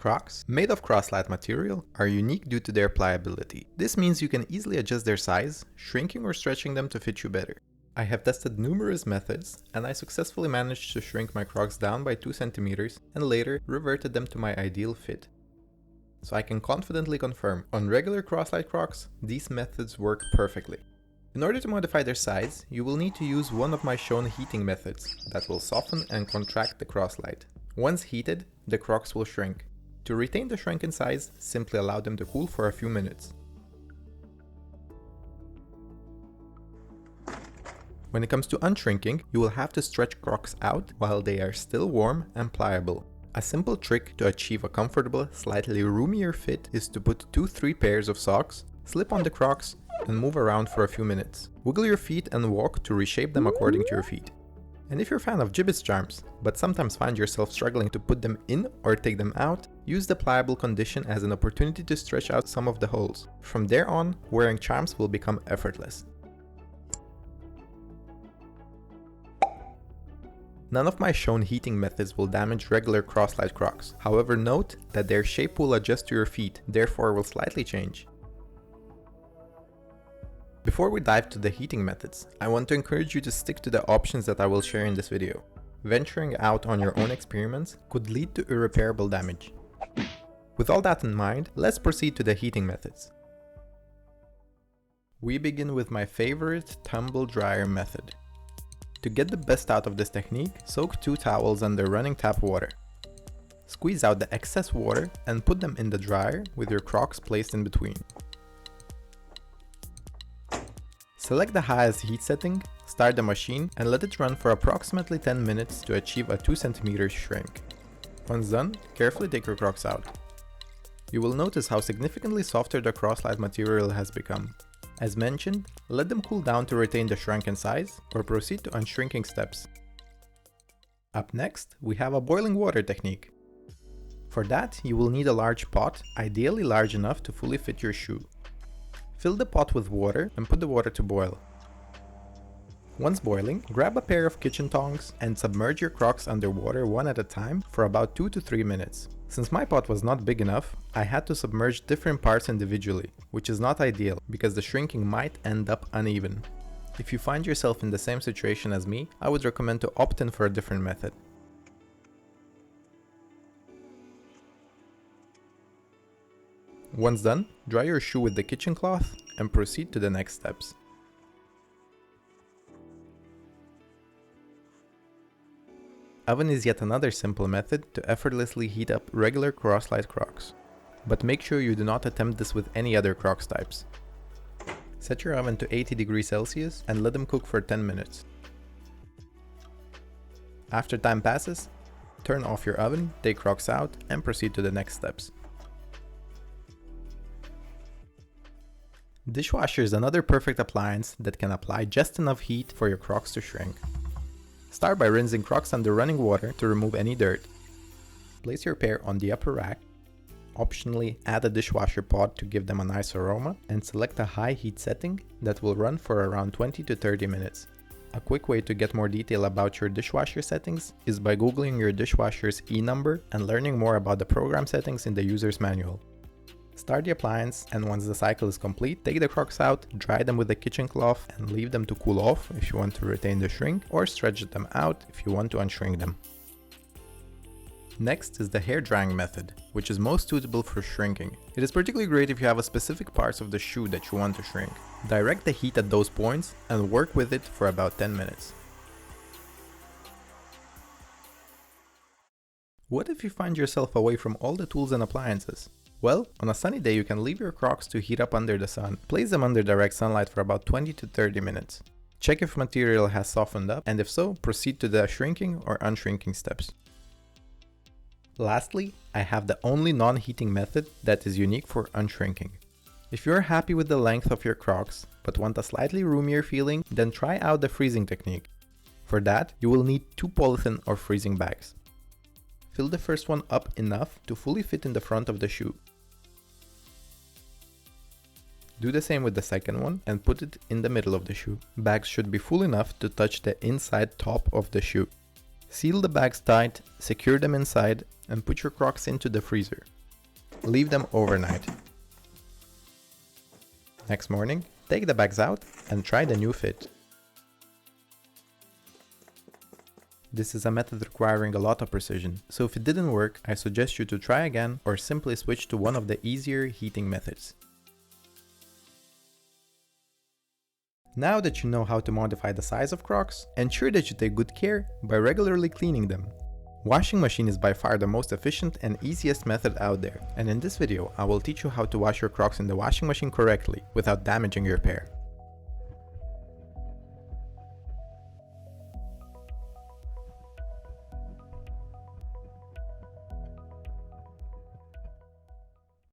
Crocs, made of cross-lite material, are unique due to their pliability. This means you can easily adjust their size, shrinking or stretching them to fit you better. I have tested numerous methods, and I successfully managed to shrink my Crocs down by 2 cm and later reverted them to my ideal fit. So I can confidently confirm, on regular cross-lite Crocs, these methods work perfectly. In order to modify their size, you will need to use one of my shown heating methods that will soften and contract the cross-lite. Once heated, the Crocs will shrink. To retain the shrunken size, simply allow them to cool for a few minutes. When it comes to unshrinking, you will have to stretch Crocs out while they are still warm and pliable. A simple trick to achieve a comfortable, slightly roomier fit is to put 2-3 pairs of socks, slip on the Crocs, and move around for a few minutes. Wiggle your feet and walk to reshape them according to your feet. And if you're a fan of gibbets charms, but sometimes find yourself struggling to put them in or take them out, use the pliable condition as an opportunity to stretch out some of the holes. From there on, wearing charms will become effortless. None of my shown heating methods will damage regular cross-lite Crocs. However, note that their shape will adjust to your feet, therefore will slightly change. Before we dive to the heating methods, I want to encourage you to stick to the options that I will share in this video. Venturing out on your own experiments could lead to irreparable damage. With all that in mind, let's proceed to the heating methods. We begin with my favorite tumble dryer method. To get the best out of this technique, soak 2 towels under running tap water. Squeeze out the excess water and put them in the dryer with your Crocs placed in between. Select the highest heat setting, start the machine and let it run for approximately 10 minutes to achieve a 2 cm shrink. Once done, carefully take your Crocs out. You will notice how significantly softer the cross-lite material has become. As mentioned, let them cool down to retain the shrunken size or proceed to unshrinking steps. Up next, we have a boiling water technique. For that, you will need a large pot, ideally large enough to fully fit your shoe. Fill the pot with water and put the water to boil. Once boiling, grab a pair of kitchen tongs and submerge your Crocs under water one at a time for about 2 to 3 minutes. Since my pot was not big enough, I had to submerge different parts individually, which is not ideal because the shrinking might end up uneven. If you find yourself in the same situation as me, I would recommend to opt in for a different method. Once done, dry your shoe with the kitchen cloth and proceed to the next steps. Oven is yet another simple method to effortlessly heat up regular cross-lite Crocs. But make sure you do not attempt this with any other Crocs types. Set your oven to 80 degrees Celsius and let them cook for 10 minutes. After time passes, turn off your oven, take Crocs out and proceed to the next steps. Dishwasher is another perfect appliance that can apply just enough heat for your Crocs to shrink. Start by rinsing Crocs under running water to remove any dirt. Place your pair on the upper rack. Optionally, add a dishwasher pod to give them a nice aroma and select a high heat setting that will run for around 20 to 30 minutes. A quick way to get more detail about your dishwasher settings is by googling your dishwasher's E-number and learning more about the program settings in the user's manual. Start the appliance and once the cycle is complete, take the Crocs out, dry them with a kitchen cloth and leave them to cool off if you want to retain the shrink or stretch them out if you want to unshrink them. Next is the hair drying method, which is most suitable for shrinking. It is particularly great if you have a specific parts of the shoe that you want to shrink. Direct the heat at those points and work with it for about 10 minutes. What if you find yourself away from all the tools and appliances? Well, on a sunny day you can leave your Crocs to heat up under the sun. Place them under direct sunlight for about 20 to 30 minutes. Check if material has softened up and if so, proceed to the shrinking or unshrinking steps. Lastly, I have the only non-heating method that is unique for unshrinking. If you're happy with the length of your Crocs but want a slightly roomier feeling, then try out the freezing technique. For that, you will need 2 polythene or freezing bags. Fill the first one up enough to fully fit in the front of the shoe. Do the same with the second one and put it in the middle of the shoe. Bags should be full enough to touch the inside top of the shoe. Seal the bags tight, secure them inside, and put your Crocs into the freezer. Leave them overnight. Next morning, take the bags out and try the new fit. This is a method requiring a lot of precision, so if it didn't work, I suggest you to try again or simply switch to one of the easier heating methods. Now that you know how to modify the size of Crocs, ensure that you take good care by regularly cleaning them. Washing machine is by far the most efficient and easiest method out there, and in this video I will teach you how to wash your Crocs in the washing machine correctly without damaging your pair.